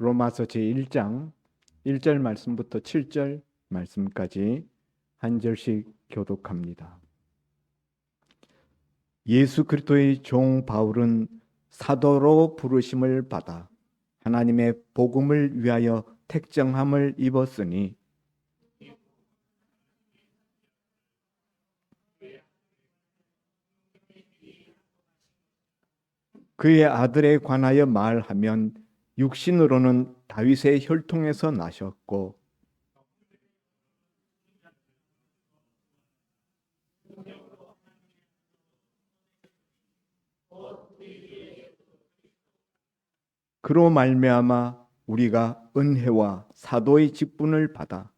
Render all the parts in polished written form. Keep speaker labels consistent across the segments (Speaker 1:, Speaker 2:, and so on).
Speaker 1: 로마서 제1장 1절 말씀부터 7절 말씀까지 한 절씩 교독합니다. 예수 그리스도의 종 바울은 사도로 부르심을 받아 하나님의 복음을 위하여 택정함을 입었으니 그의 아들에 관하여 말하면 육신으로는 다윗의 혈통에서 나셨고 그로 말미암아 우리가 은혜와 사도의 직분을 받아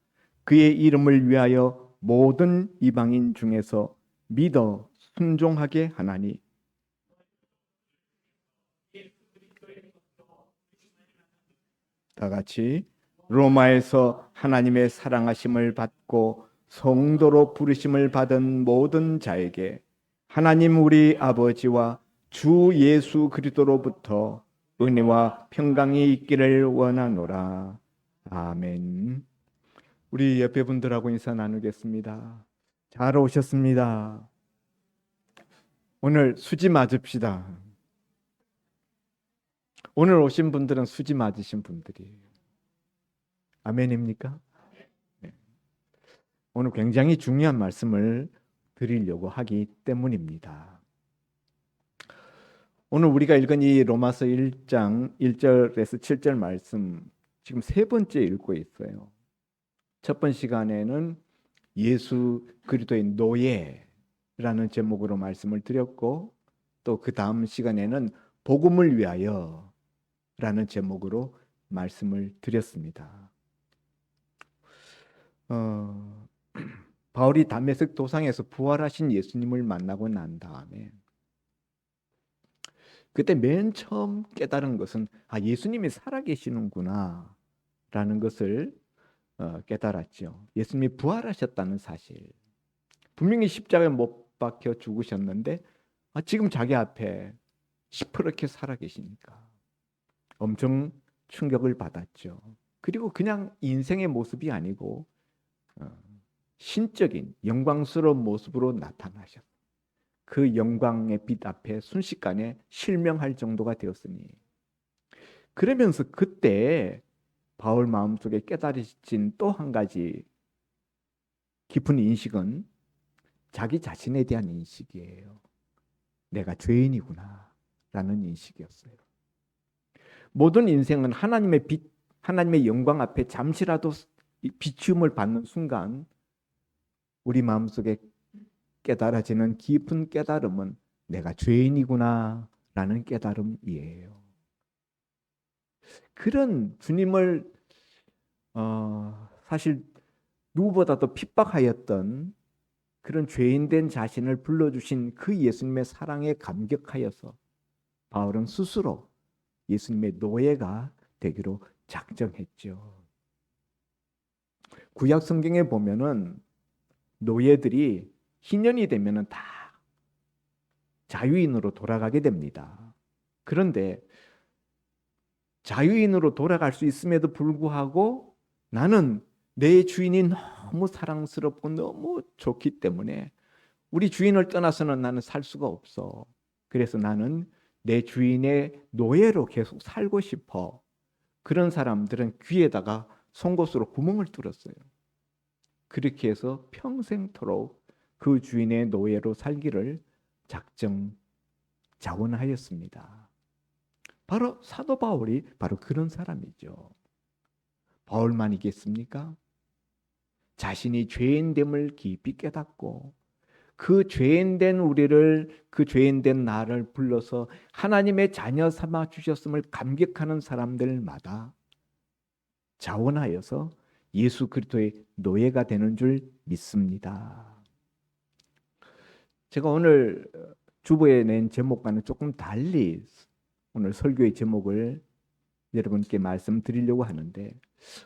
Speaker 1: 그의 이름을 위하여 모든 이방인 중에서 믿어 순종하게 하나니 다 같이 로마에서 하나님의 사랑하심을 받고 성도로 부르심을 받은 모든 자에게 하나님 우리 아버지와 주 예수 그리스도로부터 은혜와 평강이 있기를 원하노라. 아멘. 우리 옆에 분들하고 인사 나누겠습니다. 잘 오셨습니다. 오늘 수지 맞읍시다. 오늘 오신 분들은 수지 맞으신 분들이에요. 아멘입니까? 네. 오늘 굉장히 중요한 말씀을 드리려고 하기 때문입니다. 오늘 우리가 읽은 이 로마서 1장 1절에서 7절 말씀 지금 세 번째 읽고 있어요. 첫 번 시간에는 예수 그리스도의 노예라는 제목으로 말씀을 드렸고 또 그 다음 시간에는 복음을 위하여 라는 제목으로 말씀을 드렸습니다. 바울이 다메섹 도상에서 부활하신 예수님을 만나고 난 다음에 그때 맨 처음 깨달은 것은 예수님이 살아계시는구나 라는 것을 깨달았죠. 예수님이 부활하셨다는 사실. 분명히 십자가에 못 박혀 죽으셨는데 지금 자기 앞에 시퍼렇게 살아계시니까 엄청 충격을 받았죠. 그리고 그냥 인생의 모습이 아니고 신적인 영광스러운 모습으로 나타나셨어요. 그 영광의 빛 앞에 순식간에 실명할 정도가 되었으니 그러면서 그때 바울 마음속에 깨달아진 또 한 가지 깊은 인식은 자기 자신에 대한 인식이에요. 내가 죄인이구나 라는 인식이었어요. 모든 인생은 하나님의 빛, 하나님의 영광 앞에 잠시라도 비추음을 받는 순간 우리 마음속에 깨달아지는 깊은 깨달음은 내가 죄인이구나 라는 깨달음이에요. 그런 주님을 사실 누구보다도 핍박하였던 그런 죄인된 자신을 불러주신 그 예수님의 사랑에 감격하여서 바울은 스스로 예수님의 노예가 되기로 작정했죠. 구약 성경에 보면은 노예들이 희년이 되면은 다 자유인으로 돌아가게 됩니다. 그런데 자유인으로 돌아갈 수 있음에도 불구하고 나는 내 주인이 너무 사랑스럽고 너무 좋기 때문에 우리 주인을 떠나서는 나는 살 수가 없어. 그래서 나는 내 주인의 노예로 계속 살고 싶어. 그런 사람들은 귀에다가 송곳으로 구멍을 뚫었어요. 그렇게 해서 평생토록 그 주인의 노예로 살기를 자원하였습니다. 바로 사도 바울이 바로 그런 사람이죠. 바울만이겠습니까? 자신이 죄인됨을 깊이 깨닫고 그 죄인된 우리를, 그 죄인된 나를 불러서 하나님의 자녀 삼아 주셨음을 감격하는 사람들마다 자원하여서 예수 그리스도의 노예가 되는 줄 믿습니다. 제가 오늘 주보에 낸 제목과는 조금 달리 오늘 설교의 제목을 여러분께 말씀드리려고 하는데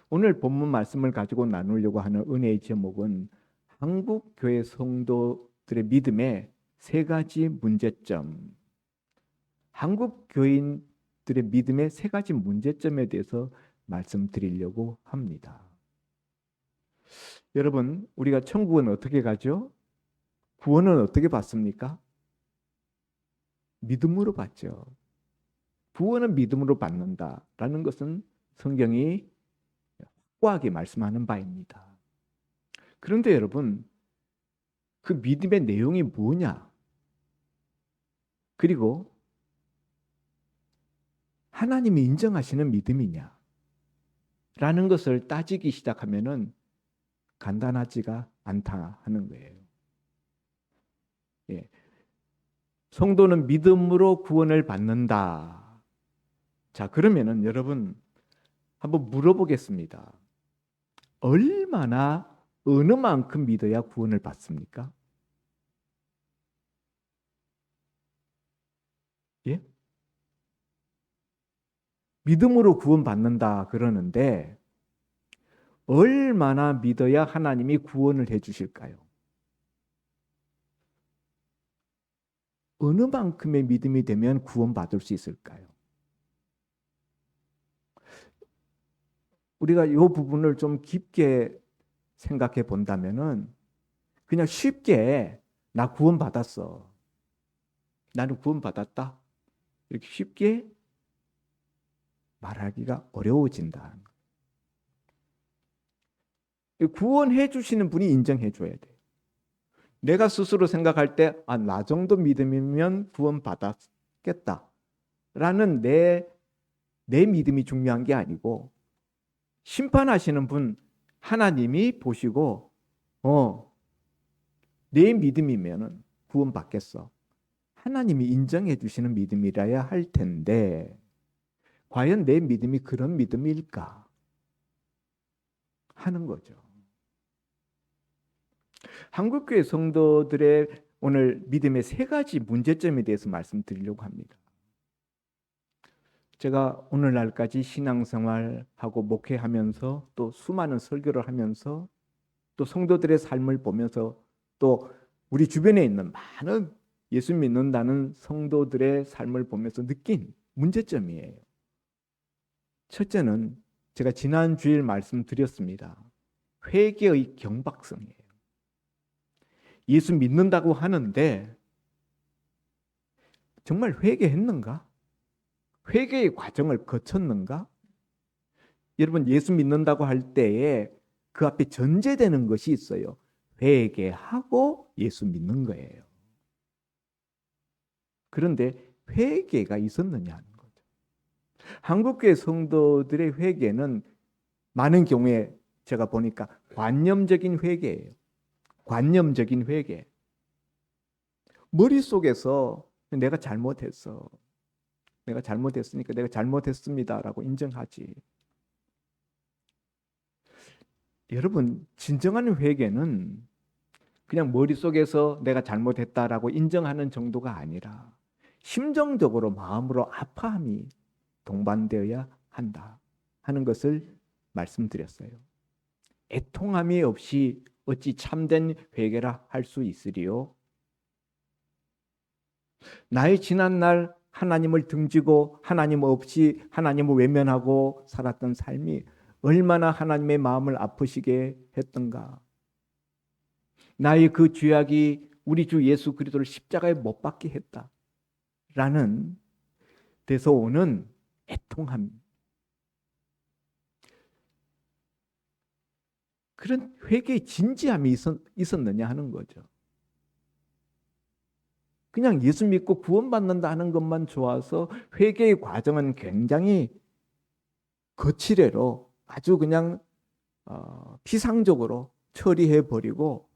Speaker 1: 오늘 본문 말씀을 가지고 나누려고 하는 은혜의 제목은 한국 교회 성도들의 믿음의 세 가지 문제점, 한국 교인들의 믿음의 세 가지 문제점에 대해서 말씀드리려고 합니다. 여러분, 우리가 천국은 어떻게 가죠? 구원은 어떻게 받습니까? 믿음으로 받죠. 구원은 믿음으로 받는다라는 것은 성경이 확고하게 말씀하는 바입니다. 그런데 여러분, 그 믿음의 내용이 뭐냐? 그리고 하나님이 인정하시는 믿음이냐? 라는 것을 따지기 시작하면은 간단하지가 않다 하는 거예요. 예. 성도는 믿음으로 구원을 받는다. 자, 그러면은 여러분 한번 물어보겠습니다. 얼마나 어느 만큼 믿어야 구원을 받습니까? 예? 믿음으로 구원받는다 그러는데 얼마나 믿어야 하나님이 구원을 해 주실까요? 어느 만큼의 믿음이 되면 구원받을 수 있을까요? 우리가 이 부분을 좀 깊게 생각해 본다면은 그냥 쉽게 나 구원받았어. 나는 구원받았다. 이렇게 쉽게 말하기가 어려워진다. 구원해 주시는 분이 인정해 줘야 돼. 내가 스스로 생각할 때, 나 정도 믿음이면 구원받았겠다. 라는 내 믿음이 중요한 게 아니고, 심판하시는 분, 하나님이 보시고, 내 믿음이면 구원받겠어. 하나님이 인정해 주시는 믿음이라야 할 텐데, 과연 내 믿음이 그런 믿음일까? 하는 거죠. 한국교회 성도들의 오늘 믿음의 세 가지 문제점에 대해서 말씀드리려고 합니다. 제가 오늘날까지 신앙생활하고 목회하면서 또 수많은 설교를 하면서 또 성도들의 삶을 보면서 또 우리 주변에 있는 많은 예수 믿는다는 성도들의 삶을 보면서 느낀 문제점이에요. 첫째는 제가 지난 주일 말씀드렸습니다. 회개의 경박성이에요. 예수 믿는다고 하는데 정말 회개했는가? 회개의 과정을 거쳤는가? 여러분, 예수 믿는다고 할 때에 그 앞에 전제되는 것이 있어요. 회개하고 예수 믿는 거예요. 그런데 회개가 있었느냐 하는 거죠. 한국교회 성도들의 회개는 많은 경우에 제가 보니까 관념적인 회개예요. 관념적인 회개. 머릿속에서 내가 잘못했어. 내가 잘못했으니까 내가 잘못했습니다라고 인정하지. 여러분, 진정한 회개는 그냥 머릿속에서 내가 잘못했다라고 인정하는 정도가 아니라 심정적으로 마음으로 아파함이 동반되어야 한다 하는 것을 말씀드렸어요. 애통함이 없이 어찌 참된 회개라 할 수 있으리요? 나의 지난날 하나님을 등지고 하나님 없이 하나님을 외면하고 살았던 삶이 얼마나 하나님의 마음을 아프시게 했던가. 나의 그 죄악이 우리 주 예수 그리스도를 십자가에 못 박게 했다라는 데서 오는 애통함. 그런 회개의 진지함이 있었느냐 하는 거죠. 그냥 예수 믿고 구원받는다 하는 것만 좋아서 회개의 과정은 굉장히 거칠애로 아주 그냥 피상적으로 처리해버리고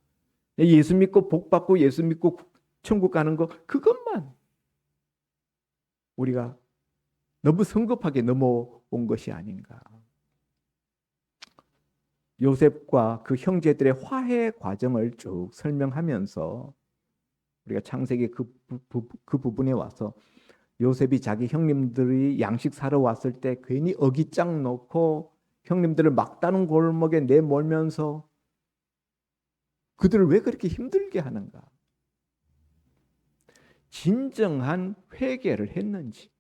Speaker 1: 예수 믿고 복 받고 예수 믿고 천국 가는 거 그것만 우리가 너무 성급하게 넘어온 것이 아닌가. 요셉과 그 형제들의 화해 과정을 쭉 설명하면서 우리가 창세기 그 부분에 와서 요셉이 자기 형님들이 양식 사러 왔을 때 괜히 어깃장 놓고 형님들을 막다른 골목에 내몰면서 그들을 왜 그렇게 힘들게 하는가? 진정한 회개를 했는지.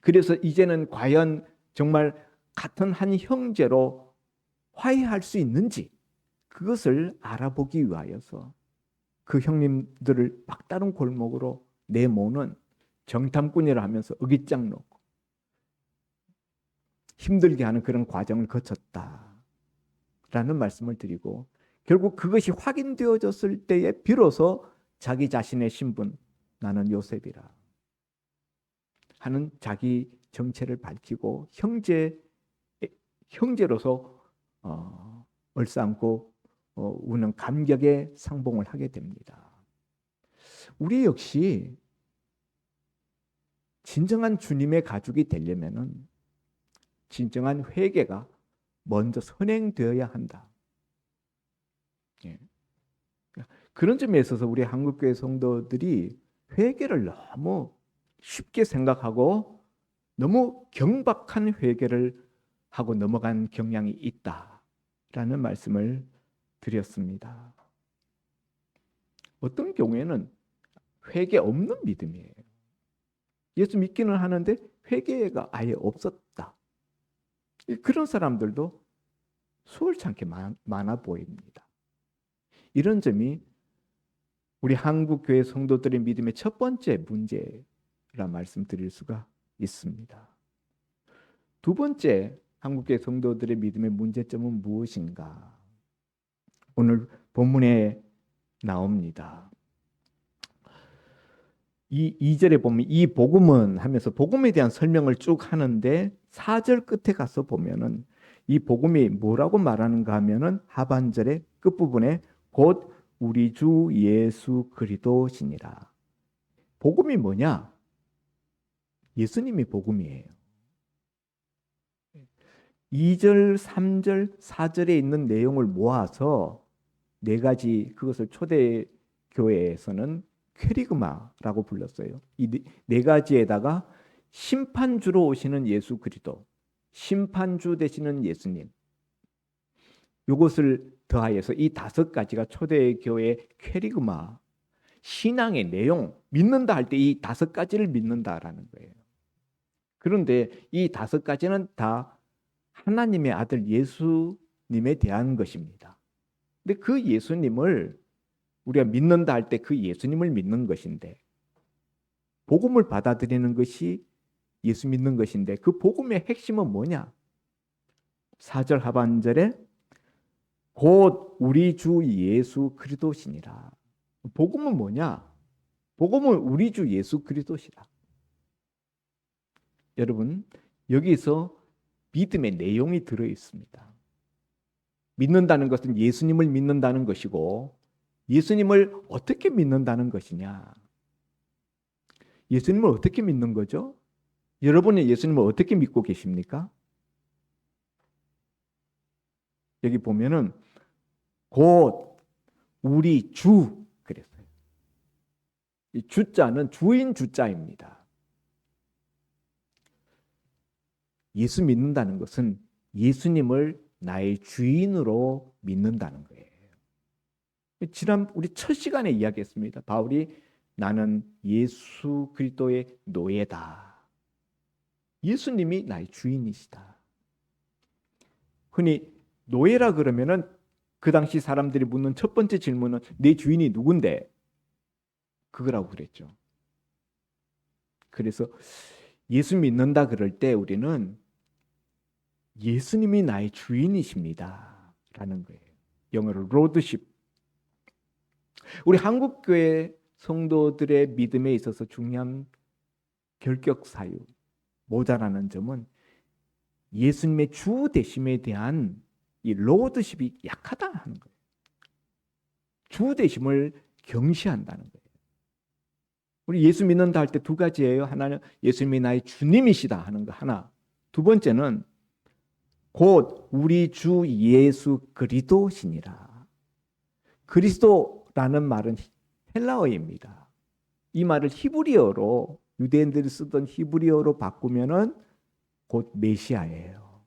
Speaker 1: 그래서 이제는 과연 정말 같은 한 형제로 화해할 수 있는지 그것을 알아보기 위하여서 그 형님들을 막다른 골목으로 내모는 정탐꾼이라 하면서 어깃장 놓고 힘들게 하는 그런 과정을 거쳤다라는 말씀을 드리고, 결국 그것이 확인되어졌을 때에 비로소 자기 자신의 신분, 나는 요셉이라 하는 자기 정체를 밝히고 형제로서 얼싸안고 우는 감격의 상봉을 하게 됩니다. 우리 역시 진정한 주님의 가족이 되려면은 진정한 회개가 먼저 선행되어야 한다. 예. 그런 점에 있어서 우리 한국교회 성도들이 회개를 너무 쉽게 생각하고 너무 경박한 회개를 하고 넘어간 경향이 있다라는 말씀을 드렸습니다. 어떤 경우에는 회개 없는 믿음이에요. 예수 믿기는 하는데 회개가 아예 없었다. 그런 사람들도 수월찮게 많아 보입니다. 이런 점이 우리 한국 교회 성도들의 믿음의 첫 번째 문제라 말씀드릴 수가 있습니다. 두 번째, 한국 교회 성도들의 믿음의 문제점은 무엇인가? 오늘 본문에 나옵니다. 이 2절에 보면 이 복음은 하면서 복음에 대한 설명을 쭉 하는데 4절 끝에 가서 보면은 이 복음이 뭐라고 말하는가 하면은 하반절의 끝부분에 곧 우리 주 예수 그리스도시니라. 복음이 뭐냐? 예수님이 복음이에요. 2절, 3절, 4절에 있는 내용을 모아서 네 가지, 그것을 초대교회에서는 퀘리그마라고 불렀어요. 이 네 가지에다가 심판주로 오시는 예수 그리스도, 심판주 되시는 예수님, 이것을 더하여서 이 다섯 가지가 초대교회의 퀘리그마, 신앙의 내용, 믿는다 할 때 이 다섯 가지를 믿는다라는 거예요. 그런데 이 다섯 가지는 다 하나님의 아들 예수님에 대한 것입니다. 근데 그 예수님을 우리가 믿는다 할 때 그 예수님을 믿는 것인데, 복음을 받아들이는 것이 예수 믿는 것인데, 그 복음의 핵심은 뭐냐? 4절 하반절에 곧 우리 주 예수 그리스도시니라. 복음은 뭐냐? 복음은 우리 주 예수 그리스도시라. 여러분, 여기서 믿음의 내용이 들어 있습니다. 믿는다는 것은 예수님을 믿는다는 것이고, 예수님을 어떻게 믿는다는 것이냐? 예수님을 어떻게 믿는 거죠? 여러분은 예수님을 어떻게 믿고 계십니까? 여기 보면은 곧 우리 주 그랬어요. 이 주자는 주인 주자입니다. 예수 믿는다는 것은 예수님을 나의 주인으로 믿는다는 거예요. 지난 우리 첫 시간에 이야기했습니다. 바울이 나는 예수 그리스도의 노예다. 예수님이 나의 주인이시다. 흔히 노예라 그러면은 그 당시 사람들이 묻는 첫 번째 질문은 내 주인이 누군데? 그거라고 그랬죠. 그래서 예수 믿는다 그럴 때 우리는 예수님이 나의 주인이십니다 라는 거예요. 영어로 로드십. 우리 한국교회 성도들의 믿음에 있어서 중요한 결격 사유, 모자라는 점은 예수님의 주 되심에 대한 이 로드십이 약하다 하는 거예요. 주 되심을 경시한다는 거예요. 우리 예수 믿는다 할 때 두 가지예요. 하나는 예수님이 나의 주님이시다 하는 거 하나. 두 번째는 곧 우리 주 예수 그리스도시니라. 그리스도라는 말은 헬라어입니다. 이 말을 히브리어로, 유대인들이 쓰던 히브리어로 바꾸면은 곧 메시아예요.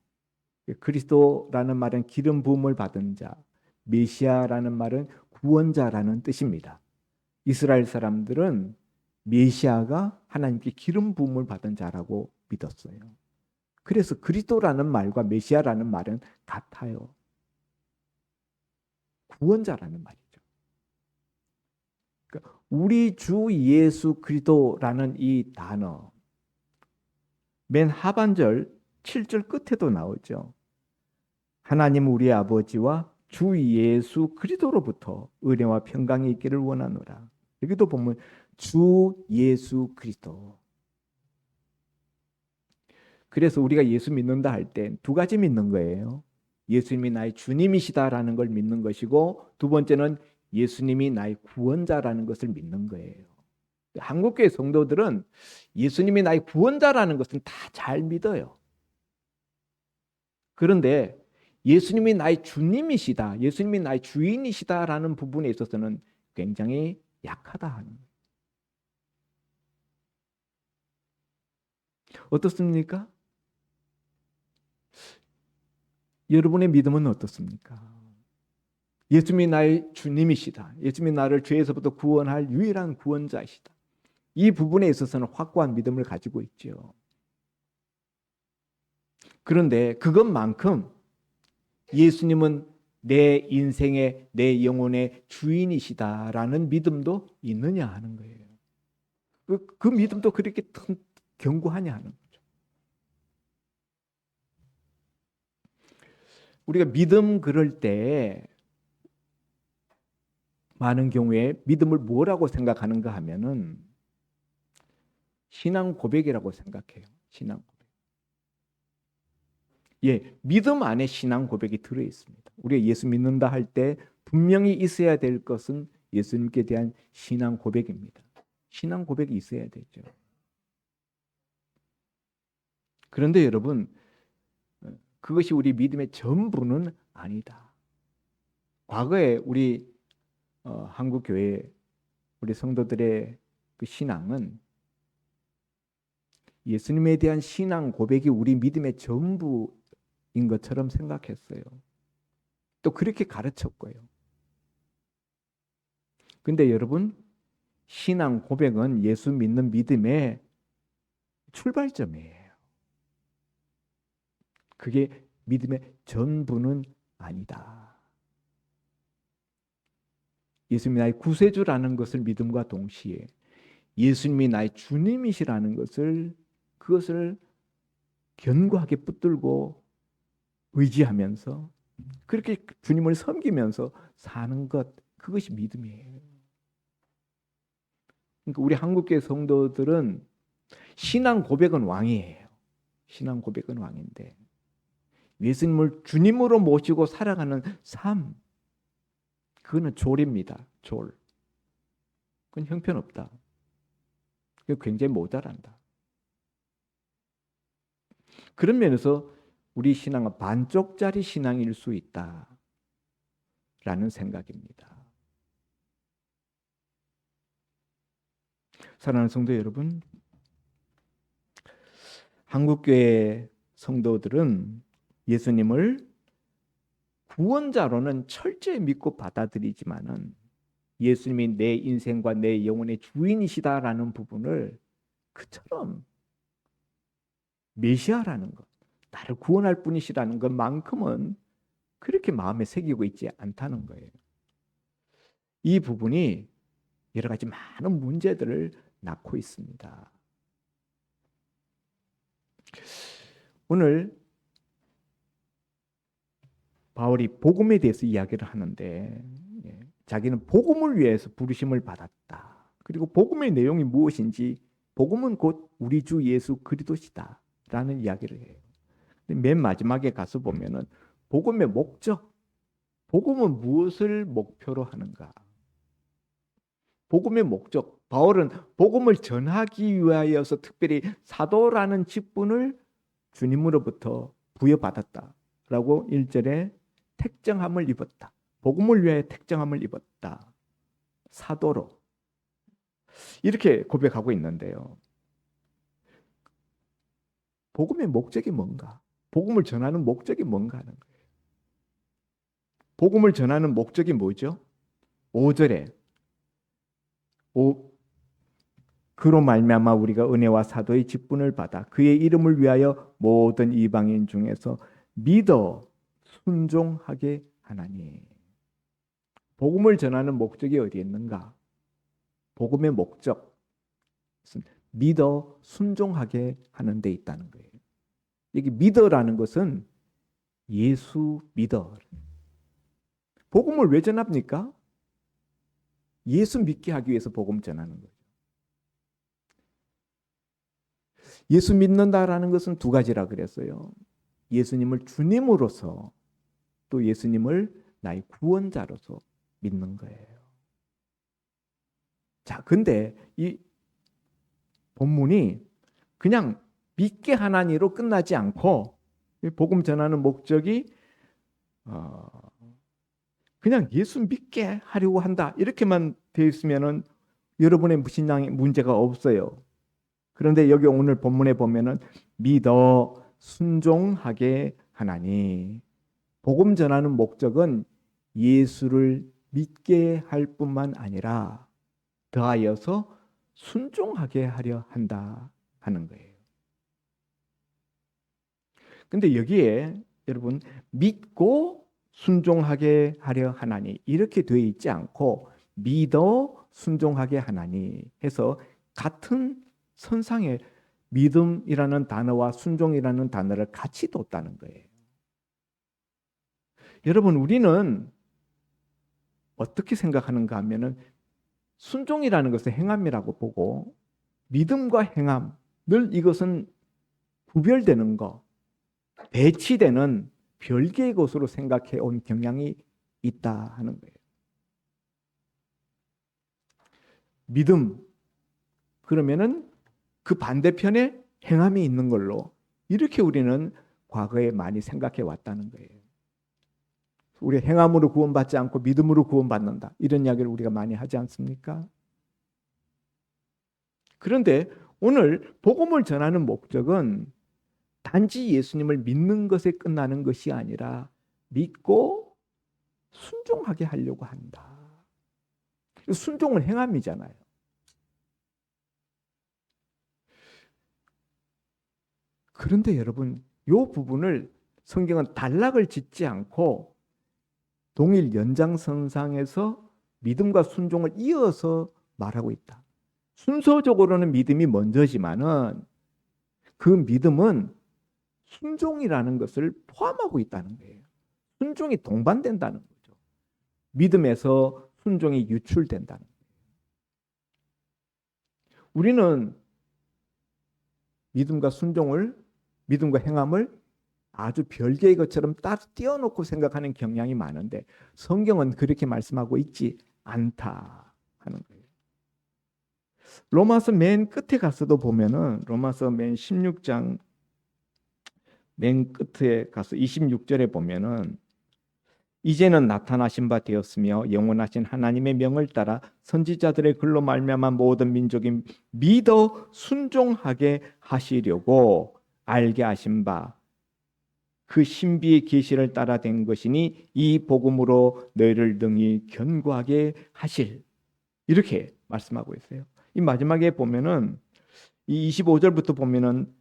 Speaker 1: 그리스도라는 말은 기름 부음을 받은 자, 메시아라는 말은 구원자라는 뜻입니다. 이스라엘 사람들은 메시아가 하나님께 기름 부음을 받은 자라고 믿었어요. 그래서 그리스도라는 말과 메시아라는 말은 같아요. 구원자라는 말이죠. 그러니까 우리 주 예수 그리스도라는 이 단어 맨 하반절 7절 끝에도 나오죠. 하나님 우리 아버지와 주 예수 그리스도로부터 은혜와 평강이 있기를 원하노라. 여기도 보면 주 예수 그리스도. 그래서 우리가 예수 믿는다 할 때 두 가지 믿는 거예요. 예수님이 나의 주님이시다라는 걸 믿는 것이고, 두 번째는 예수님이 나의 구원자라는 것을 믿는 거예요. 한국교회 성도들은 예수님이 나의 구원자라는 것은 다 잘 믿어요. 그런데 예수님이 나의 주님이시다, 예수님이 나의 주인이시다라는 부분에 있어서는 굉장히 약하다 하는 거예요. 어떻습니까? 여러분의 믿음은 어떻습니까? 예수님이 나의 주님이시다, 예수님이 나를 죄에서부터 구원할 유일한 구원자이시다, 이 부분에 있어서는 확고한 믿음을 가지고 있죠. 그런데 그것만큼 예수님은 내 인생의, 내 영혼의 주인이시다라는 믿음도 있느냐 하는 거예요. 그 믿음도 그렇게 견고하냐 하는 거죠. 우리가 믿음 그럴 때 많은 경우에 믿음을 뭐라고 생각하는가 하면은 신앙 고백이라고 생각해요. 신앙 고백. 예, 믿음 안에 신앙 고백이 들어 있습니다. 우리가 예수 믿는다 할 때 분명히 있어야 될 것은 예수님께 대한 신앙 고백입니다. 신앙 고백이 있어야 되죠. 그런데 여러분, 그것이 우리 믿음의 전부는 아니다. 과거에 우리 한국 교회 우리 성도들의 그 신앙은 예수님에 대한 신앙 고백이 우리 믿음의 전부인 것처럼 생각했어요. 또 그렇게 가르쳤고요. 근데 여러분, 신앙 고백은 예수 믿는 믿음의 출발점이에요. 그게 믿음의 전부는 아니다. 예수님이 나의 구세주라는 것을 믿음과 동시에 예수님이 나의 주님이시라는 그것을 견고하게 붙들고 의지하면서 그렇게 주님을 섬기면서 사는 것, 그것이 믿음이에요. 그러니까 우리 한국교회 성도들은 신앙 고백은 왕이에요. 신앙 고백은 왕인데 예수님을 주님으로 모시고 살아가는 삶, 그거는 졸입니다. 졸. 그건 형편없다. 그거 굉장히 모자란다. 그런 면에서 우리 신앙은 반쪽짜리 신앙일 수 있다라는 생각입니다. 사랑하는 성도 여러분, 한국교회 성도들은 예수님을 구원자로는 철저히 믿고 받아들이지만은 예수님이 내 인생과 내 영혼의 주인이시다라는 부분을 그처럼 메시아라는 것, 나를 구원할 분이시라는 것만큼은 그렇게 마음에 새기고 있지 않다는 거예요. 이 부분이 여러 가지 많은 문제들을 낳고 있습니다. 오늘 바울이 복음에 대해서 이야기를 하는데 자기는 복음을 위해서 부르심을 받았다. 그리고 복음의 내용이 무엇인지, 복음은 곧 우리 주 예수 그리스도시다 라는 이야기를 해요. 맨 마지막에 가서 보면은 복음의 목적, 복음은 무엇을 목표로 하는가? 복음의 목적, 바울은 복음을 전하기 위하여서 특별히 사도라는 직분을 주님으로부터 부여받았다라고 1절에 택정함을 입었다. 복음을 위하여 택정함을 입었다. 사도로. 이렇게 고백하고 있는데요. 복음의 목적이 뭔가? 복음을 전하는 목적이 뭔가 하는 거예요. 복음을 전하는 목적이 뭐죠? 5절에 그로 말미암아 우리가 은혜와 사도의 직분을 받아 그의 이름을 위하여 모든 이방인 중에서 믿어 순종하게 하나니. 복음을 전하는 목적이 어디에 있는가? 복음의 목적, 믿어 순종하게 하는 데 있다는 거예요. 여기 믿어라는 것은 예수 믿어. 복음을 왜 전합니까? 예수 믿게 하기 위해서 복음 전하는 거죠. 예수 믿는다라는 것은 두 가지라 그랬어요. 예수님을 주님으로서, 또 예수님을 나의 구원자로서 믿는 거예요. 자, 근데 이 본문이 그냥 믿게 하나니로 끝나지 않고, 복음 전하는 목적이 그냥 예수 믿게 하려고 한다 이렇게만 되어 있으면은 여러분의 무신앙에 문제가 없어요. 그런데 여기 오늘 본문에 보면은 믿어 순종하게 하나니, 복음 전하는 목적은 예수를 믿게 할 뿐만 아니라 더하여서 순종하게 하려 한다 하는 거예요. 근데 여기에 여러분 믿고 순종하게 하려 하나니 이렇게 되어 있지 않고 믿어 순종하게 하나니 해서 같은 선상에 믿음이라는 단어와 순종이라는 단어를 같이 뒀다는 거예요. 여러분, 우리는 어떻게 생각하는가 하면은 순종이라는 것은 행함이라고 보고 믿음과 행함, 늘 이것은 구별되는 것, 배치되는 별개의 것으로 생각해 온 경향이 있다 하는 거예요. 믿음, 그러면은 그 반대편에 행함이 있는 걸로 이렇게 우리는 과거에 많이 생각해 왔다는 거예요. 우리 행함으로 구원받지 않고 믿음으로 구원받는다, 이런 이야기를 우리가 많이 하지 않습니까? 그런데 오늘 복음을 전하는 목적은 단지 예수님을 믿는 것에 끝나는 것이 아니라 믿고 순종하게 하려고 한다. 순종은 행함이잖아요. 그런데 여러분, 이 부분을 성경은 단락을 짓지 않고 동일 연장선상에서 믿음과 순종을 이어서 말하고 있다. 순서적으로는 믿음이 먼저지만은 그 믿음은 순종이라는 것을 포함하고 있다는 거예요. 순종이 동반된다는 거죠. 믿음에서 순종이 유출된다는 거예요. 우리는 믿음과 순종을, 믿음과 행함을 아주 별개의 것처럼 따로 띄워놓고 생각하는 경향이 많은데 성경은 그렇게 말씀하고 있지 않다 하는 거예요. 로마서 맨 끝에 가서도 보면은 로마서 맨 16장 맨 끝에 가서 26절에 보면은 이제는 나타나신 바 되었으며 영원하신 하나님의 명을 따라 선지자들의 글로 말미암아 모든 민족이 믿어 순종하게 하시려고 알게 하신 바 그 신비의 계시를 따라 된 것이니 이 복음으로 너희를 능히 견고하게 하실, 이렇게 말씀하고 있어요. 이 마지막에 보면은 이 25절부터 보면은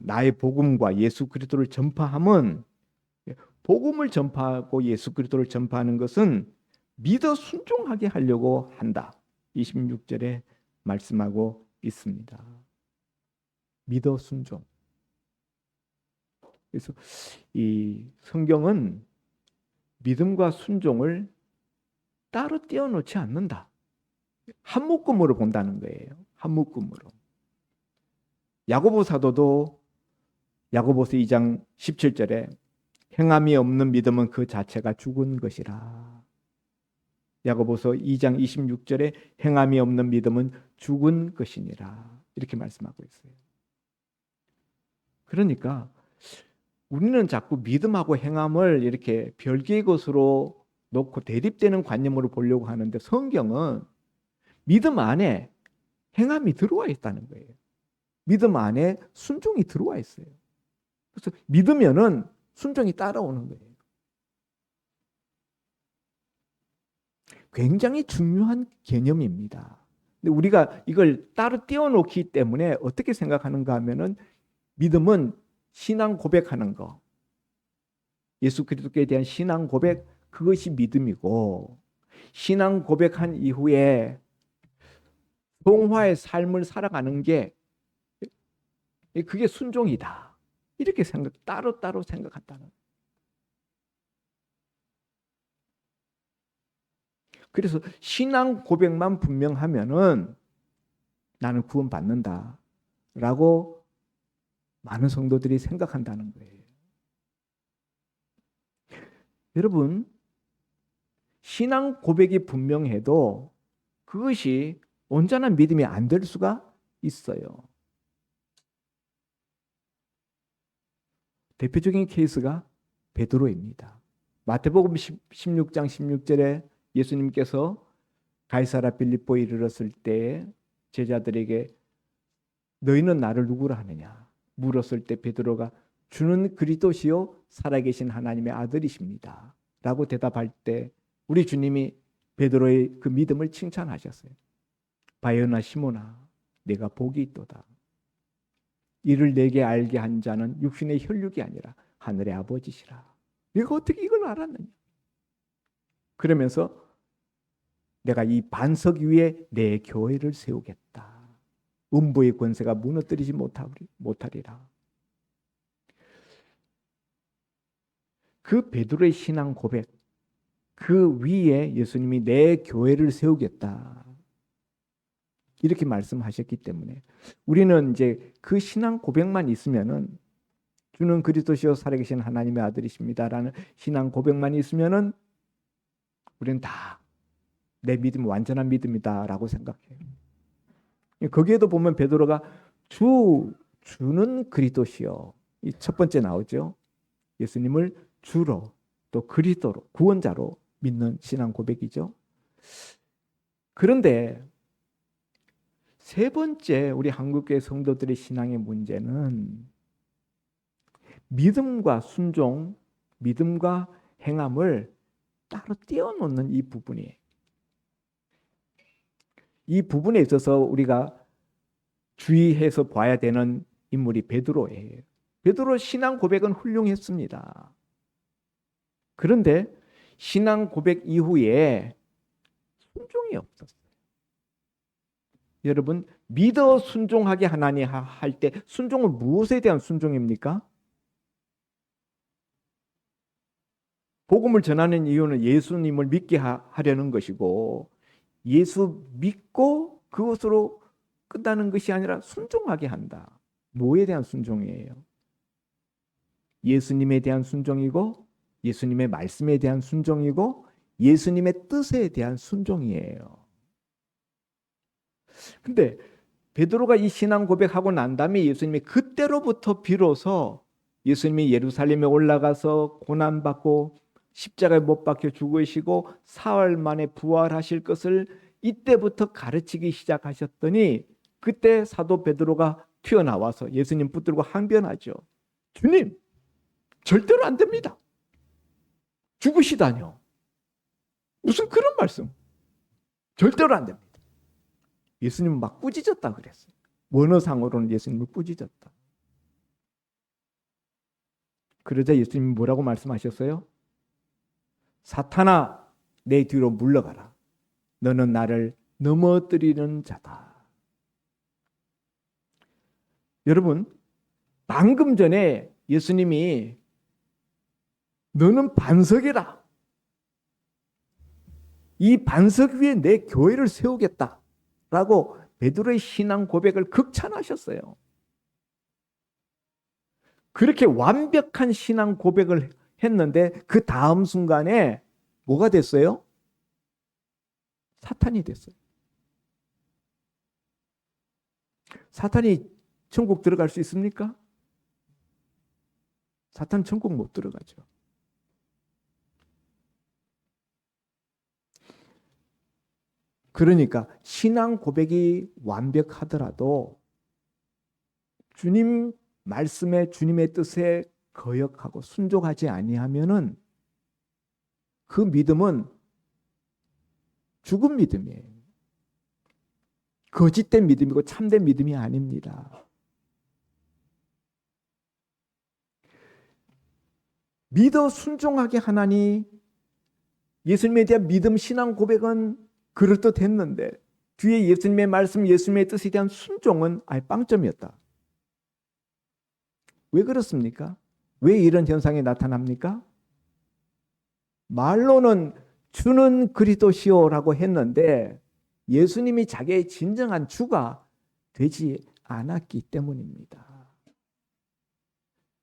Speaker 1: 나의 복음과 예수 그리스도를 전파함은, 복음을 전파하고 예수 그리스도를 전파하는 것은 믿어 순종하게 하려고 한다. 26절에 말씀하고 있습니다. 믿어 순종. 그래서 이 성경은 믿음과 순종을 따로 떼어놓지 않는다. 한 묶음으로 본다는 거예요. 한 묶음으로. 야고보 사도도 야고보서 2장 17절에 행함이 없는 믿음은 그 자체가 죽은 것이라. 야고보서 2장 26절에 행함이 없는 믿음은 죽은 것이니라. 이렇게 말씀하고 있어요. 그러니까 우리는 자꾸 믿음하고 행함을 이렇게 별개의 것으로 놓고 대립되는 관념으로 보려고 하는데 성경은 믿음 안에 행함이 들어와 있다는 거예요. 믿음 안에 순종이 들어와 있어요. 그래서 믿으면은 순종이 따라오는 거예요. 굉장히 중요한 개념입니다. 근데 우리가 이걸 따로 띄워놓기 때문에 어떻게 생각하는가 하면은 믿음은 신앙 고백하는 거, 예수 그리스도에 대한 신앙 고백, 그것이 믿음이고, 신앙 고백한 이후에 성화의 삶을 살아가는 게 그게 순종이다. 이렇게 따로따로 생각한다는. 그래서 신앙 고백만 분명하면은 나는 구원받는다라고 많은 성도들이 생각한다는 거예요. 여러분, 신앙 고백이 분명해도 그것이 온전한 믿음이 안 될 수가 있어요. 대표적인 케이스가 베드로입니다. 마태복음 16장 16절에 예수님께서 가이사라 빌립보에 이르렀을 때 제자들에게 너희는 나를 누구라 하느냐 물었을 때 베드로가 주는 그리스도시요 살아계신 하나님의 아들이십니다 라고 대답할 때 우리 주님이 베드로의 그 믿음을 칭찬하셨어요. 바요나 시몬아 내가 복이 있도다. 이를 내게 알게 한 자는 육신의 혈육이 아니라 하늘의 아버지시라. 네가 어떻게 이걸 알았느냐. 그러면서 내가 이 반석 위에 내 교회를 세우겠다. 음부의 권세가 무너뜨리지 못하리라. 그 베드로의 신앙 고백, 그 위에 예수님이 내 교회를 세우겠다. 이렇게 말씀하셨기 때문에 우리는 이제 그 신앙 고백만 있으면은 주는 그리스도시요 살아계신 하나님의 아들이십니다라는 신앙 고백만 있으면은 우리는 다 내 믿음 완전한 믿음이다라고 생각해요. 거기에도 보면 베드로가 주는 그리스도시요. 이 첫 번째 나오죠. 예수님을 주로 또 그리스도로 구원자로 믿는 신앙 고백이죠. 그런데 세 번째 우리 한국교회 성도들의 신앙의 문제는 믿음과 순종, 믿음과 행함을 따로 떼어놓는 이 부분이에요. 이 부분에 있어서 우리가 주의해서 봐야 되는 인물이 베드로예요. 베드로 신앙 고백은 훌륭했습니다. 그런데 신앙 고백 이후에 순종이 없었어요. 여러분, 믿어 순종하게 하나니 할 때 순종은 무엇에 대한 순종입니까? 복음을 전하는 이유는 예수님을 믿게 하려는 것이고 예수 믿고 그것으로 끝나는 것이 아니라 순종하게 한다. 뭐에 대한 순종이에요? 예수님에 대한 순종이고 예수님의 말씀에 대한 순종이고 예수님의 뜻에 대한 순종이에요. 근데 베드로가 이 신앙 고백하고 난 다음에 예수님이 그때로부터 비로소 예수님이 예루살렘에 올라가서 고난받고 십자가에 못 박혀 죽으시고 사흘 만에 부활하실 것을 이때부터 가르치기 시작하셨더니 그때 사도 베드로가 튀어나와서 예수님 붙들고 항변하죠. 주님, 절대로 안 됩니다. 죽으시다뇨. 무슨 그런 말씀. 절대로 안 됩니다. 예수님은 막 꾸짖었다 그랬어요. 원어상으로는 예수님을 꾸짖었다. 그러자 예수님이 뭐라고 말씀하셨어요? 사탄아, 내 뒤로 물러가라. 너는 나를 넘어뜨리는 자다. 여러분, 방금 전에 예수님이 너는 반석이라. 이 반석 위에 내 교회를 세우겠다. 라고 베드로의 신앙 고백을 극찬하셨어요. 그렇게 완벽한 신앙 고백을 했는데 그 다음 순간에 뭐가 됐어요? 사탄이 됐어요. 사탄이 천국 들어갈 수 있습니까? 사탄 천국 못 들어가죠. 그러니까 신앙 고백이 완벽하더라도 주님 말씀에 주님의 뜻에 거역하고 순종하지 아니하면은 그 믿음은 죽은 믿음이에요. 거짓된 믿음이고 참된 믿음이 아닙니다. 믿어 순종하게 하나니 예수님에 대한 믿음, 신앙 고백은 그럴듯했는데 뒤에 예수님의 말씀, 예수님의 뜻에 대한 순종은 아예 빵점이었다. 왜 그렇습니까? 왜 이런 현상이 나타납니까? 말로는 주는 그리스도시오라고 했는데 예수님이 자기의 진정한 주가 되지 않았기 때문입니다.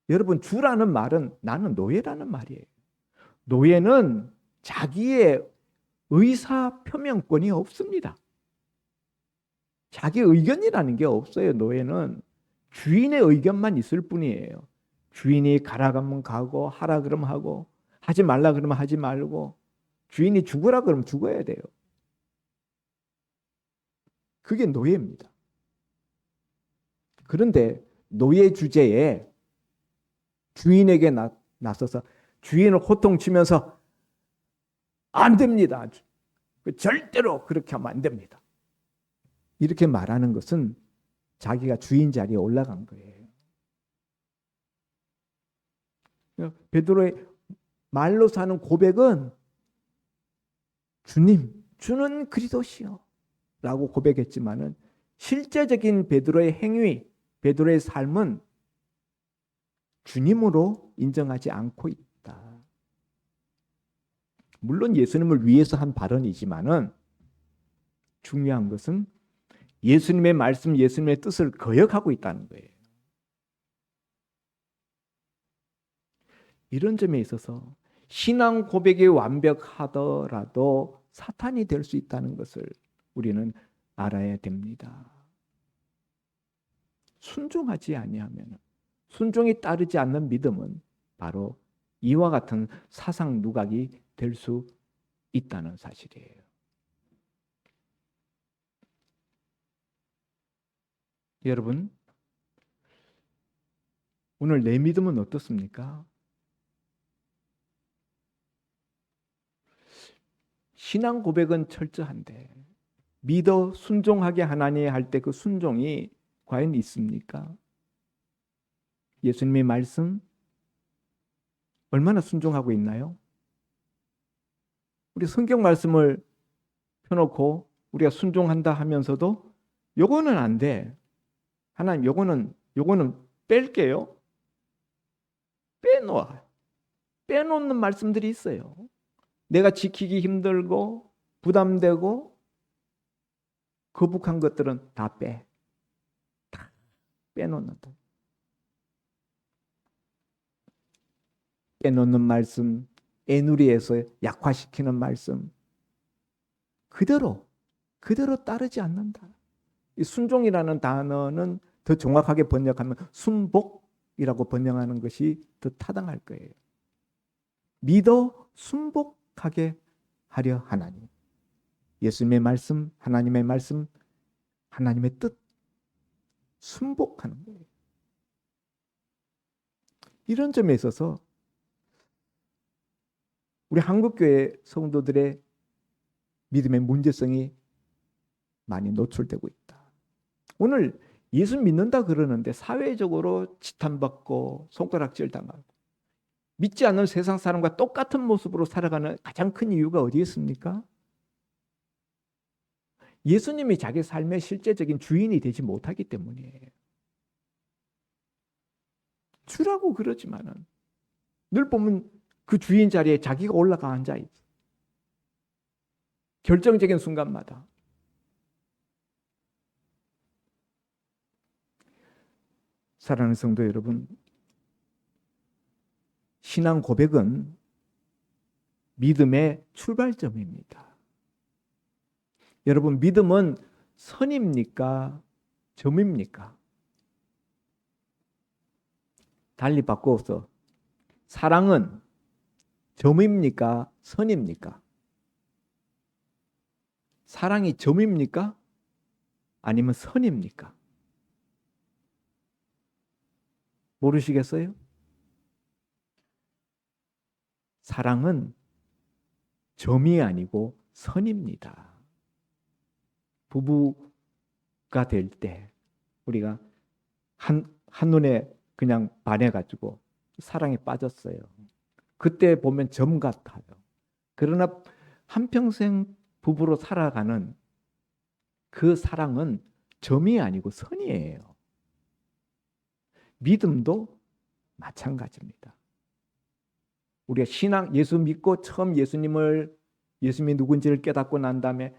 Speaker 1: 여러분, 주라는 말은 나는 노예라는 말이에요. 노예는 자기의 의사 표명권이 없습니다. 자기 의견이라는 게 없어요. 노예는 주인의 의견만 있을 뿐이에요. 주인이 가라 그러면 가고 하라 그러면 하고 하지 말라 그러면 하지 말고 주인이 죽으라 그러면 죽어야 돼요. 그게 노예입니다. 그런데 노예 주제에 주인에게 나서서 주인을 호통치면서 안 됩니다. 절대로 그렇게 하면 안 됩니다. 이렇게 말하는 것은 자기가 주인 자리에 올라간 거예요. 베드로의 말로 사는 고백은 주님, 주는 그리스도시요 라고 고백했지만은 실제적인 베드로의 행위, 베드로의 삶은 주님으로 인정하지 않고 있다. 물론 예수님을 위해서 한 발언이지만은 중요한 것은 예수님의 말씀, 예수님의 뜻을 거역하고 있다는 거예요. 이런 점에 있어서 신앙 고백이 완벽하더라도 사탄이 될 수 있다는 것을 우리는 알아야 됩니다. 순종하지 아니하면, 순종이 따르지 않는 믿음은 바로 이와 같은 사상 누각이 될 수 있다는 사실이에요. 여러분, 오늘 내 믿음은 어떻습니까? 신앙 고백은 철저한데 믿어 순종하게 하나니 할 때 그 순종이 과연 있습니까? 예수님의 말씀 얼마나 순종하고 있나요? 우리 성경 말씀을 펴놓고 우리가 순종한다 하면서도 요거는 안 돼. 하나님 요거는 뺄게요. 빼놓아. 빼놓는 말씀들이 있어요. 내가 지키기 힘들고 부담되고 거북한 것들은 다 빼. 다 빼놓는다. 빼놓는 말씀, 애누리에서 약화시키는 말씀 그대로 따르지 않는다. 이 순종이라는 단어는 더 정확하게 번역하면 순복이라고 번역하는 것이 더 타당할 거예요. 믿어 순복하게 하려 하나니. 예수님의 말씀, 하나님의 말씀, 하나님의 뜻 순복하는 거예요. 이런 점에 있어서 우리 한국교회 성도들의 믿음의 문제성이 많이 노출되고 있다. 오늘 예수 믿는다 그러는데 사회적으로 지탄받고 손가락질 당하고 믿지 않는 세상 사람과 똑같은 모습으로 살아가는 가장 큰 이유가 어디에 있습니까? 예수님이 자기 삶의 실제적인 주인이 되지 못하기 때문이에요. 주라고 그러지만은 늘 보면 그 주인 자리에 자기가 올라가 앉아 있어. 결정적인 순간마다. 사랑하는 성도 여러분, 신앙 고백은 믿음의 출발점입니다. 여러분, 믿음은 선입니까? 점입니까? 달리 바꿔서 사랑은 점입니까? 선입니까? 사랑이 점입니까? 아니면 선입니까? 모르시겠어요? 사랑은 점이 아니고 선입니다. 부부 될 때 우리가 한눈에 그냥 반해가지고 사랑에 빠졌어요. 그때 보면 점 같아요. 그러나 한평생 부부로 살아가는 그 사랑은 점이 아니고 선이에요. 믿음도 마찬가지입니다. 우리가 예수 믿고 처음 예수님이 누군지를 깨닫고 난 다음에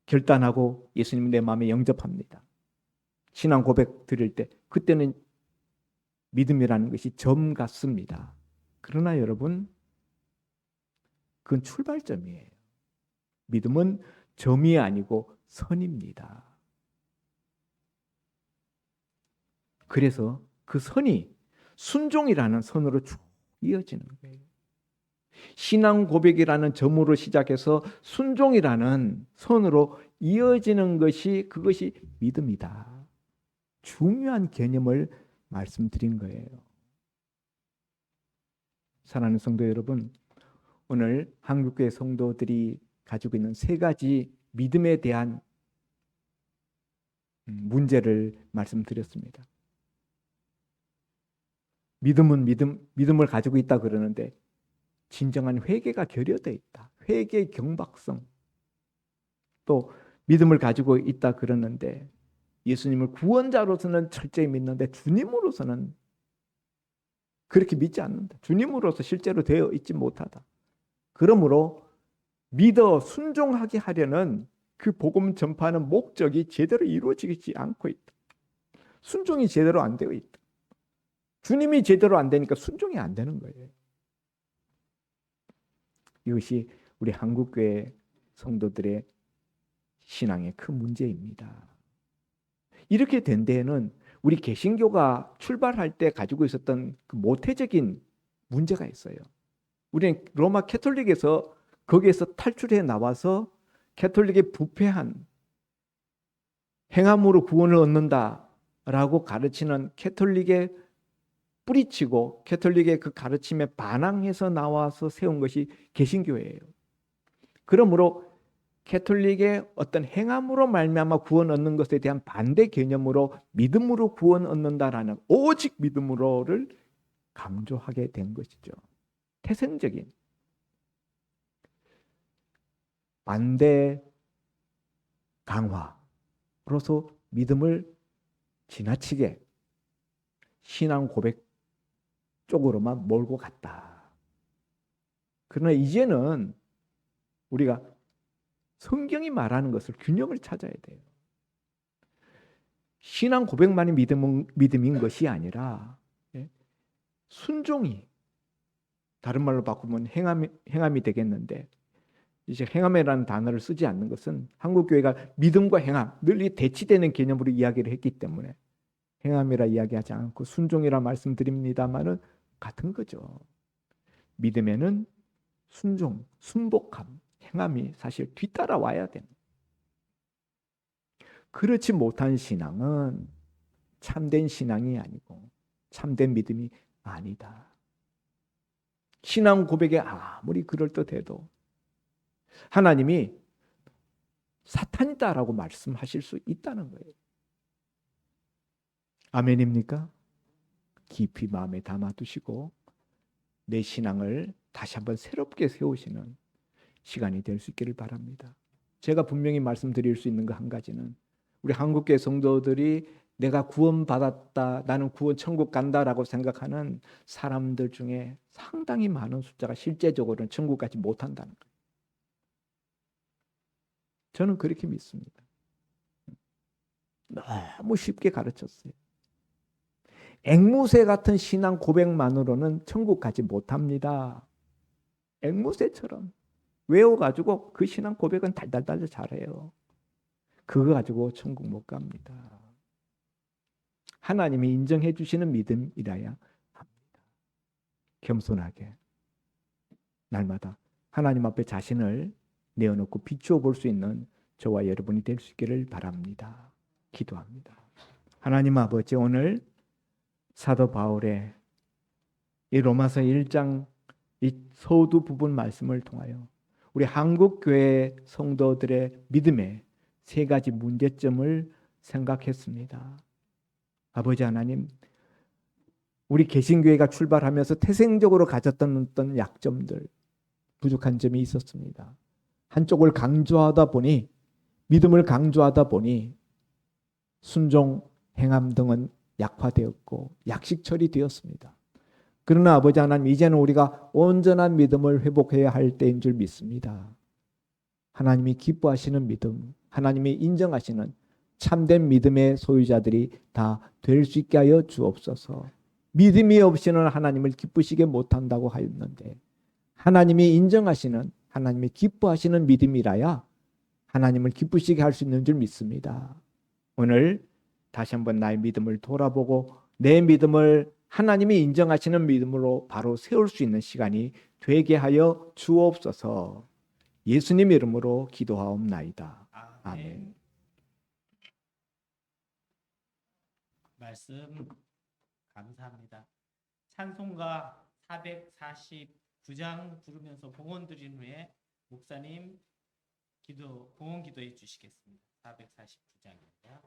Speaker 1: 결단하고 예수님 내 마음에 영접합니다. 신앙 고백 드릴 때 그때는 믿음이라는 것이 점 같습니다. 그러나 여러분, 그건 출발점이에요. 믿음은 점이 아니고 선입니다. 그래서 그 선이 순종이라는 선으로 쭉 이어지는 거예요. 신앙 고백이라는 점으로 시작해서 순종이라는 선으로 이어지는 그것이 믿음이다. 중요한 개념을 말씀드린 거예요. 사랑하는 성도 여러분, 오늘 한국교회 성도들이 가지고 있는 세 가지 믿음에 대한 문제를 말씀드렸습니다. 믿음을 가지고 있다 그러는데 진정한 회개가 결여되어 있다. 회개의 경박성. 또 믿음을 가지고 있다 그러는데 예수님을 구원자로서는 철저히 믿는데 주님으로서는 그렇게 믿지 않는다. 주님으로서 실제로 되어 있지 못하다. 그러므로 믿어 순종하게 하려는 그 복음 전파하는 목적이 제대로 이루어지지 않고 있다. 순종이 제대로 안 되어 있다. 주님이 제대로 안 되니까 순종이 안 되는 거예요. 이것이 우리 한국교회 성도들의 신앙의 큰 문제입니다. 이렇게 된 데에는 우리 개신교가 출발할 때 가지고 있었던 그 모태적인 문제가 있어요. 우리는 로마 캐톨릭에서 거기에서 탈출해 나와서 캐톨릭의 부패한 행함으로 구원을 얻는다라고 가르치는 캐톨릭의 뿌리치고 캐톨릭의 그 가르침에 반항해서 나와서 세운 것이 개신교예요. 그러므로 캐톨릭의 어떤 행함으로 말미암아 구원 얻는 것에 대한 반대 개념으로 믿음으로 구원 얻는다라는 오직 믿음으로를 강조하게 된 것이죠. 태생적인 반대 강화로서 믿음을 지나치게 신앙 고백 쪽으로만 몰고 갔다. 그러나 이제는 우리가 성경이 말하는 것을 균형을 찾아야 돼요. 신앙 고백만이 믿음인 것이 아니라 순종이, 다른 말로 바꾸면 행함이 되겠는데, 이제 행함이라는 단어를 쓰지 않는 것은 한국교회가 믿음과 행함 늘 대치되는 개념으로 이야기를 했기 때문에 행함이라 이야기하지 않고 순종이라 말씀드립니다만은 같은 거죠. 믿음에는 순종, 순복함, 행함이 사실 뒤따라와야 됩니다. 그렇지 못한 신앙은 참된 신앙이 아니고 참된 믿음이 아니다. 신앙 고백에 아무리 그럴듯해도 하나님이 사탄이다라고 말씀하실 수 있다는 거예요. 아멘입니까? 깊이 마음에 담아두시고 내 신앙을 다시 한번 새롭게 세우시는 시간이 될 수 있기를 바랍니다. 제가 분명히 말씀드릴 수 있는 거 한 가지는 우리 한국교회 성도들이 내가 구원받았다, 나는 구원 천국 간다라고 생각하는 사람들 중에 상당히 많은 숫자가 실제적으로는 천국 가지 못한다는 거예요. 저는 그렇게 믿습니다. 너무 쉽게 가르쳤어요. 앵무새 같은 신앙 고백만으로는 천국 가지 못합니다. 앵무새처럼 외워가지고 그 신앙 고백은 달달달 잘해요. 그거 가지고 천국 못 갑니다. 하나님이 인정해 주시는 믿음이라야 합니다. 겸손하게 날마다 하나님 앞에 자신을 내어놓고 비추어 볼 수 있는 저와 여러분이 될 수 있기를 바랍니다. 기도합니다. 하나님 아버지, 오늘 사도 바울의 이 로마서 1장 이 서두 부분 말씀을 통하여 우리 한국 교회 성도들의 믿음의 세 가지 문제점을 생각했습니다. 아버지 하나님, 우리 개신교회가 출발하면서 태생적으로 가졌던 어떤 약점들, 부족한 점이 있었습니다. 한쪽을 강조하다 보니, 믿음을 강조하다 보니 순종, 행함 등은 약화되었고 약식처리 되었습니다. 그러나 아버지 하나님, 이제는 우리가 온전한 믿음을 회복해야 할 때인 줄 믿습니다. 하나님이 기뻐하시는 믿음, 하나님이 인정하시는 참된 믿음의 소유자들이 다 될 수 있게 하여 주옵소서. 믿음이 없이는 하나님을 기쁘시게 못한다고 하였는데, 하나님이 인정하시는, 하나님이 기뻐하시는 믿음이라야 하나님을 기쁘시게 할 수 있는 줄 믿습니다. 오늘 다시 한번 나의 믿음을 돌아보고 내 믿음을 하나님이 인정하시는 믿음으로 바로 세울 수 있는 시간이 되게 하여 주옵소서. 예수님 이름으로 기도하옵나이다. 아멘.
Speaker 2: 말씀 감사합니다. 찬송가 449장 부르면서 봉헌 드린 후에 목사님 봉헌 기도해 주시겠습니다. 449장입니다.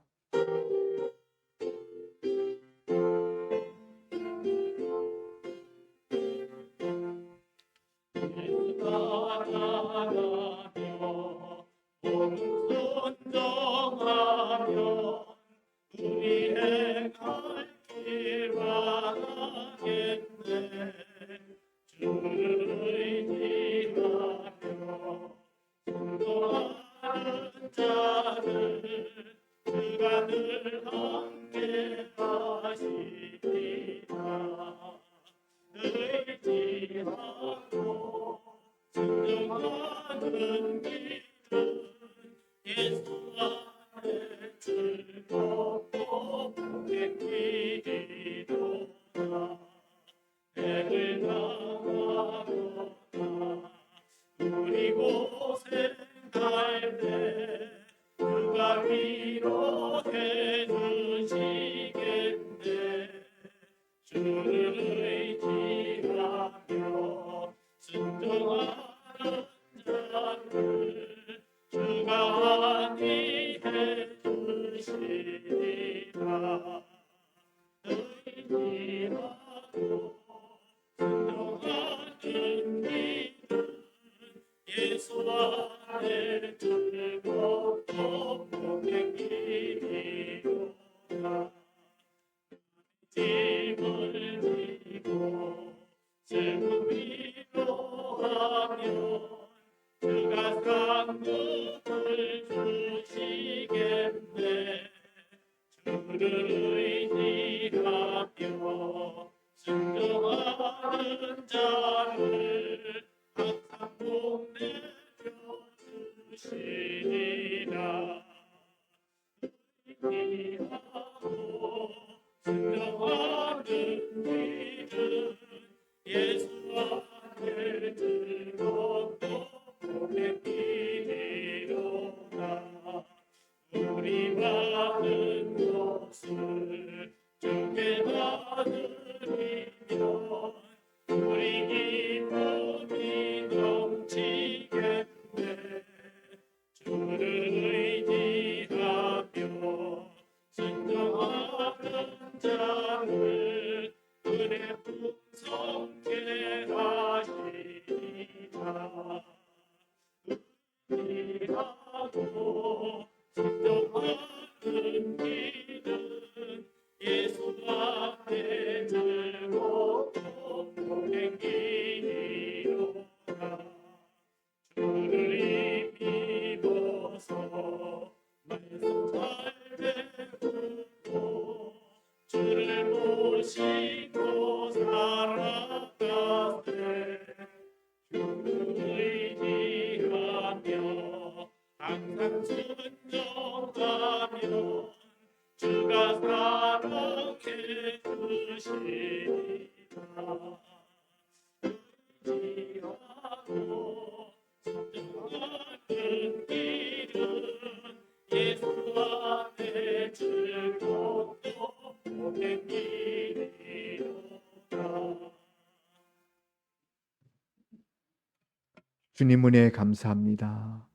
Speaker 1: 주님 은혜 감사합니다.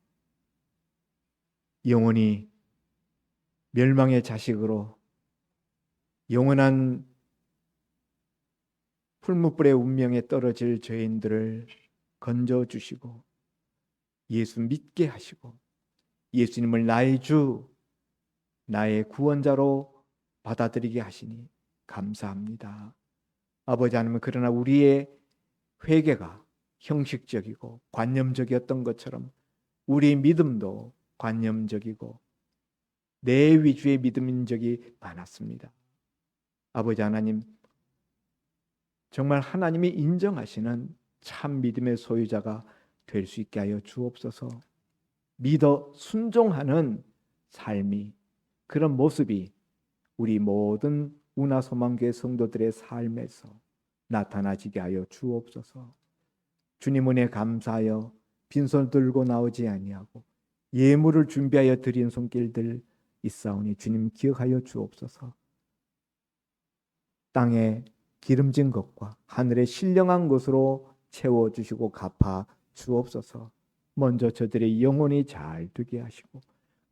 Speaker 1: 영원히 멸망의 자식으로 영원한 풀무불의 운명에 떨어질 죄인들을 건져주시고 예수 믿게 하시고 예수님을 나의 주, 나의 구원자로 받아들이게 하시니 감사합니다. 아버지 하나님, 그러나 우리의 회개가 형식적이고 관념적이었던 것처럼 우리 믿음도 관념적이고 내 위주의 믿음인 적이 많았습니다. 아버지 하나님, 정말 하나님이 인정하시는 참 믿음의 소유자가 될 수 있게 하여 주옵소서. 믿어 순종하는 삶이, 그런 모습이 우리 모든 운하소망교회 성도들의 삶에서 나타나지게 하여 주옵소서. 주님 은혜 감사하여 빈손 들고 나오지 아니하고 예물을 준비하여 드린 손길들 있사오니 주님 기억하여 주옵소서. 땅에 기름진 것과 하늘에 신령한 것으로 채워주시고 갚아 주옵소서. 먼저 저들의 영혼이 잘 되게 하시고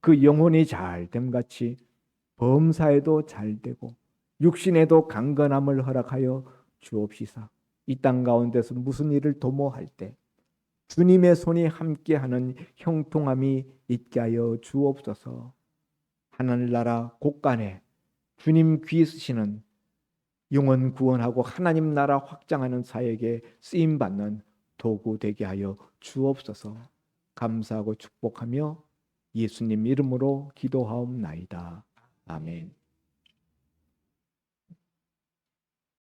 Speaker 1: 그 영혼이 잘 됨같이 범사에도 잘 되고 육신에도 강건함을 허락하여 주옵시사. 이 땅 가운데서 무슨 일을 도모할 때 주님의 손이 함께하는 형통함이 있게 하여 주옵소서. 하늘나라 곳간에 주님 귀 쓰시는 영혼 구원하고 하나님 나라 확장하는 사역에 쓰임받는 도구 되게 하여 주옵소서. 감사하고 축복하며 예수님 이름으로 기도하옵나이다. 아멘.